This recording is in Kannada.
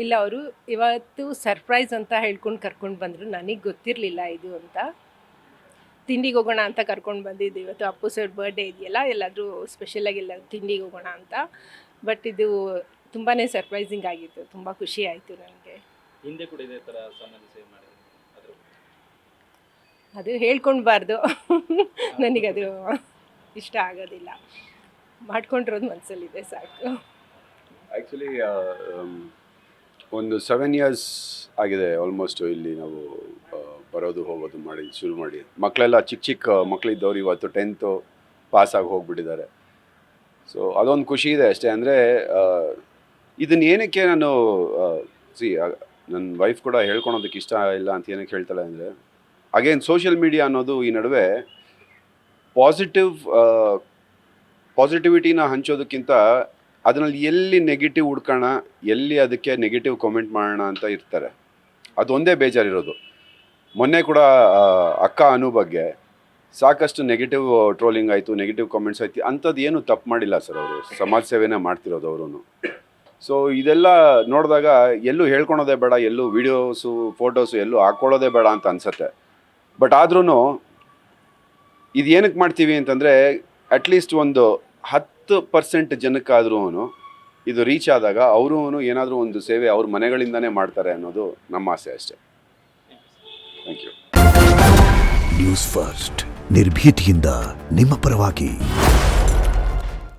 ಹೇಳಿಲ್ಲ ಅವರು. ಇವತ್ತು ಸರ್ಪ್ರೈಸ್ ಅಂತ ಹೇಳ್ಕೊಂಡು ಕರ್ಕೊಂಡು ಬಂದರು. ನನಗೆ ಗೊತ್ತಿರಲಿಲ್ಲ ಇದು ಅಂತ. ತಿಂಡಿಗೆ ಹೋಗೋಣ ಅಂತ ಕರ್ಕೊಂಡು ಬಂದಿದ್ದು. ಇವತ್ತು ಅಪ್ಪು ಸರ್ ಬರ್ಡೇ ಇದೆಯಲ್ಲ, ಎಲ್ಲಾದರೂ ಸ್ಪೆಷಲಾಗಿ ಎಲ್ಲ ತಿಂಡಿಗೆ ಹೋಗೋಣ ಅಂತ. ಬಟ್ ಇದು ತುಂಬಾ ಸರ್ಪ್ರೈಸಿಂಗ್ ಆಗಿತ್ತು. ತುಂಬ ಖುಷಿ ಆಯಿತು ನನಗೆ. ಹಿಂದೆ ಕೂಡ ಇದೇ ಥರ ಸಮಾಜ ಸೇವೆ ಮಾಡಿದ್ರು ಅದು ಹೇಳ್ಕೊಳ್ಬಾರ್ದು. ನನಗದು ಇಷ್ಟ ಆಗೋದಿಲ್ಲ. ಮಾಡ್ಕೊಂಡಿರೋದು ಮನಸ್ಸಲ್ಲಿದೆ ಸಾಕು. ಆ್ಯಕ್ಚುಲಿ ಒಂದು 7 years ಆಗಿದೆ ಆಲ್ಮೋಸ್ಟು ಇಲ್ಲಿ ನಾವು ಬರೋದು ಹೋಗೋದು ಮಾಡಿ ಶುರು ಮಾಡಿ. ಮಕ್ಕಳೆಲ್ಲ ಚಿಕ್ಕ ಮಕ್ಕಳಿದ್ದವ್ರು ಇವತ್ತು 10th ಪಾಸಾಗಿ ಹೋಗ್ಬಿಟ್ಟಿದ್ದಾರೆ. ಸೊ ಅದೊಂದು ಖುಷಿ ಇದೆ ಅಷ್ಟೇ. ಅಂದರೆ ಇದನ್ನು ಏನಕ್ಕೆ ನಾನು ನನ್ನ ವೈಫ್ ಕೂಡ ಹೇಳ್ಕೊಳೋದಕ್ಕೆ ಇಷ್ಟ ಇಲ್ಲ ಅಂತ ಏನಕ್ಕೆ ಹೇಳ್ತಾಳೆ ಅಂದರೆ, ಅಗೇನ್ ಸೋಷಿಯಲ್ ಮೀಡಿಯಾ ಅನ್ನೋದು ಈ ನಡುವೆ ಪಾಸಿಟಿವಿಟಿನ ಹಂಚೋದಕ್ಕಿಂತ ಅದರಲ್ಲಿ ಎಲ್ಲಿ ನೆಗೆಟಿವ್ ಹುಡ್ಕೋಣ, ಎಲ್ಲಿ ಅದಕ್ಕೆ ನೆಗೆಟಿವ್ ಕಮೆಂಟ್ ಮಾಡೋಣ ಅಂತ ಇರ್ತಾರೆ. ಅದೊಂದೇ ಬೇಜಾರಿರೋದು. ಮೊನ್ನೆ ಕೂಡ ಅಕ್ಕ ಅನು ಬಗ್ಗೆ ಸಾಕಷ್ಟು ನೆಗೆಟಿವ್ ಟ್ರೋಲಿಂಗ್ ಆಯಿತು, ನೆಗೆಟಿವ್ ಕಮೆಂಟ್ಸ್ ಆಯ್ತು. ಅಂಥದ್ದು ಏನು ತಪ್ಪು ಮಾಡಿಲ್ಲ ಸರ್. ಅವರು ಸಮಾಜ ಸೇವೆನೇ ಮಾಡ್ತಿರೋದು ಅವರು. ಸೊ ಇದೆಲ್ಲ ನೋಡಿದಾಗ ಎಲ್ಲೂ ಹೇಳ್ಕೊಳೋದೇ ಬೇಡ, ಎಲ್ಲೂ ವೀಡಿಯೋಸು ಫೋಟೋಸು ಎಲ್ಲೂ ಹಾಕ್ಕೊಳ್ಳೋದೇ ಬೇಡ ಅಂತ ಅನಿಸುತ್ತೆ. ಬಟ್ ಆದ್ರೂ ಇದು ಏನಕ್ಕೆ ಮಾಡ್ತೀವಿ ಅಂತಂದರೆ, ಅಟ್ಲೀಸ್ಟ್ ಒಂದು 10% ಜನಕ್ಕಾದ್ರೂ ಇದು ರೀಚ್ ಆದಾಗ ಅವರು ಏನಾದರೂ ಒಂದು ಸೇವೆ ಅವ್ರ ಮನೆಗಳಿಂದನೇ ಮಾಡ್ತಾರೆ ಅನ್ನೋದು ನಮ್ಮ ಆಸೆ ಅಷ್ಟೇ. Thank you. ನ್ಯೂಸ್ ಫಸ್ಟ್, ನಿರ್ಭೀತಿಯಿಂದ ನಿಮ್ಮ ಪರವಾಗಿ.